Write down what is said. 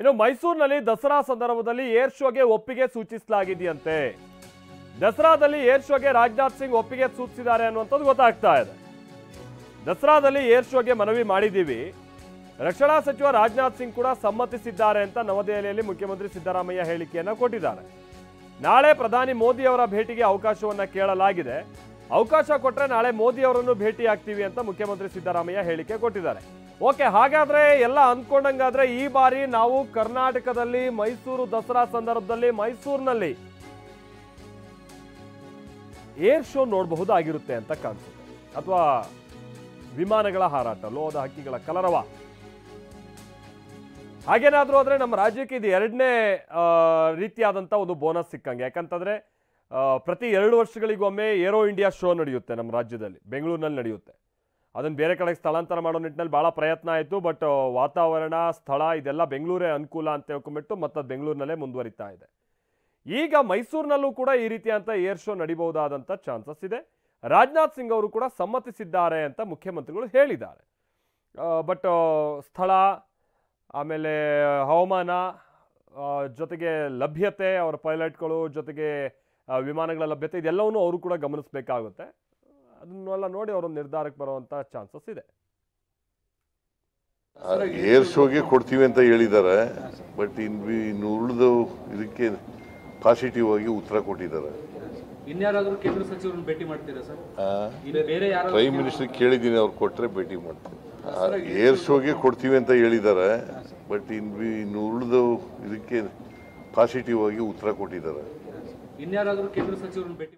ಇನ್ನು ಮೈಸೂರಿನಲ್ಲಿ ದಸರಾ ಸಂದರ್ಭದಲ್ಲಿ ಏರ್ ಶೋಗೆ ಒಪ್ಪಿಗೆ ಸೂಚಿಸಲಾಗಿದೆಯಂತೆ. ದಸರಾದಲ್ಲಿ ಏರ್ ಶೋಗೆ ರಾಜನಾಥ್ ಸಿಂಗ್ ಒಪ್ಪಿಗೆ ಸೂಚಿಸಿದ್ದಾರೆ ಅನ್ನುವಂಥದ್ದು ಗೊತ್ತಾಗ್ತಾ ಇದೆ. ದಸರಾದಲ್ಲಿ ಏರ್ ಶೋಗೆ ಮನವಿ ಮಾಡಿದ್ದೀವಿ, ರಕ್ಷಣಾ ಸಚಿವ ರಾಜನಾಥ್ ಸಿಂಗ್ ಕೂಡ ಸಮ್ಮತಿಸಿದ್ದಾರೆ ಅಂತ ನವದೆಹಲಿಯಲ್ಲಿ ಮುಖ್ಯಮಂತ್ರಿ ಸಿದ್ದರಾಮಯ್ಯ ಹೇಳಿಕೆಯನ್ನು ಕೊಟ್ಟಿದ್ದಾರೆ. ನಾಳೆ ಪ್ರಧಾನಿ ಮೋದಿ ಅವರ ಭೇಟಿಗೆ ಅವಕಾಶವನ್ನ ಕೇಳಲಾಗಿದೆ. ಅವಕಾಶ ಕೊಟ್ಟರೆ ನಾಳೆ ಮೋದಿ ಅವರನ್ನು ಭೇಟಿ ಆಗ್ತೀವಿ ಅಂತ ಮುಖ್ಯಮಂತ್ರಿ ಸಿದ್ದರಾಮಯ್ಯ ಹೇಳಿಕೆ ಕೊಟ್ಟಿದ್ದಾರೆ. ಓಕೆ, ಹಾಗಾದ್ರೆ ಎಲ್ಲ ಅಂದ್ಕೊಂಡಂಗಾದ್ರೆ ಈ ಬಾರಿ ನಾವು ಕರ್ನಾಟಕದಲ್ಲಿ ಮೈಸೂರು ದಸರಾ ಸಂದರ್ಭದಲ್ಲಿ ಮೈಸೂರಿನಲ್ಲಿ ಏರ್ ಶೋ ನೋಡಬಹುದಾಗಿರುತ್ತೆ ಅಂತ ಕಾಣಿಸುತ್ತೆ, ಅಥವಾ ವಿಮಾನಗಳ ಹಾರಾಟ, ಲೋಹದ ಹಕ್ಕಿಗಳ ಕಲರವ. ಹಾಗೇನಾದ್ರೂ ಆದ್ರೆ ನಮ್ಮ ರಾಜ್ಯಕ್ಕೆ ಇದು ಎರಡನೇ ರೀತಿಯಾದಂಥ ಒಂದು ಬೋನಸ್ ಸಿಕ್ಕಂಗೆ. ಯಾಕಂತಂದ್ರೆ ಪ್ರತಿ 2 ವರ್ಷಗಳಿಗೊಮ್ಮೆ ಏರೋ ಇಂಡಿಯಾ ಶೋ ನಡೆಯುತ್ತೆ ನಮ್ಮ ರಾಜ್ಯದಲ್ಲಿ, ಬೆಂಗಳೂರಿನಲ್ಲಿ ನಡೆಯುತ್ತೆ. ಅದನ್ನು ಬೇರೆ ಕಡೆಗೆ ಸ್ಥಳಾಂತರ ಮಾಡೋ ನಿಟ್ಟಿನಲ್ಲಿ ಭಾಳ ಪ್ರಯತ್ನ ಆಯಿತು. ಬಟ್ ವಾತಾವರಣ, ಸ್ಥಳ ಇದೆಲ್ಲ ಬೆಂಗಳೂರೇ ಅನುಕೂಲ ಅಂತ ಹೇಳ್ಕೊಂಡ್ಬಿಟ್ಟು ಮತ್ತೆ ಬೆಂಗಳೂರಿನಲ್ಲೇ ಮುಂದುವರಿತಾ ಇದೆ. ಈಗ ಮೈಸೂರಿನಲ್ಲೂ ಕೂಡ ಈ ರೀತಿಯಂಥ ಏರ್ ಶೋ ನಡಿಬಹುದಾದಂಥ ಚಾನ್ಸಸ್ ಇದೆ. ರಾಜನಾಥ್ ಸಿಂಗ್ ಅವರು ಕೂಡ ಸಮ್ಮತಿಸಿದ್ದಾರೆ ಅಂತ ಮುಖ್ಯಮಂತ್ರಿಗಳು ಹೇಳಿದ್ದಾರೆ. ಬಟ್ ಸ್ಥಳ, ಆಮೇಲೆ ಹವಾಮಾನ, ಜೊತೆಗೆ ಲಭ್ಯತೆ, ಅವರ ಪೈಲಟ್ಗಳು, ಜೊತೆಗೆ ವಿಮಾನಗಳ ಲಭ್ಯತೆ, ಇದೆಲ್ಲವನ್ನೂ ಅವರು ಕೂಡ ಗಮನಿಸಬೇಕಾಗುತ್ತೆ. ಅದನ್ನೆಲ್ಲ ನೋಡಿ ಅವರು ನಿರ್ಧಾರಕ್ಕೆ ಬರುವಂತ ಚಾನ್ಸಸ್ ಇದೆ. ಏರ್ ಶೋಗೆ ಕೊಡ್ತೀವಿ ಅಂತ ಹೇಳಿದ್ದಾರೆ. ಬಟ್ ಇನ್ನು ಉಳಿದ ಇದಕ್ಕೆ ಪಾಸಿಟಿವ್ ಆಗಿ ಉತ್ತರ ಕೊಟ್ಟಿದ್ದಾರೆ. ಇನ್ಯಾರಾದ್ರೂ ಕೇಂದ್ರ ಸಚಿವರನ್ನು ಭೇಟಿ ಮಾಡ್ತೀರಾ ಸರ್? ಬೇರೆ ಯಾರು? ಪ್ರೈಮ್ ಮಿನಿಸ್ಟರ್ ಕೇಳಿದ್ದೀನಿ, ಅವ್ರು ಕೊಟ್ಟರೆ ಭೇಟಿ ಮಾಡ್ತೀನಿ. ಏರ್ ಶೋಗೆ ಕೊಡ್ತೀವಿ ಅಂತ ಹೇಳಿದ್ದಾರೆ. ಬಟ್ ಇನ್ನು ಉಳಿದ ಇದಕ್ಕೆ ಪಾಸಿಟಿವ್ ಆಗಿ ಉತ್ತರ ಕೊಟ್ಟಿದ್ದಾರೆ. ಇನ್ಯಾರಾದ್ರೂ ಕೇಂದ್ರ ಸಚಿವರನ್ನು ಭೇಟಿ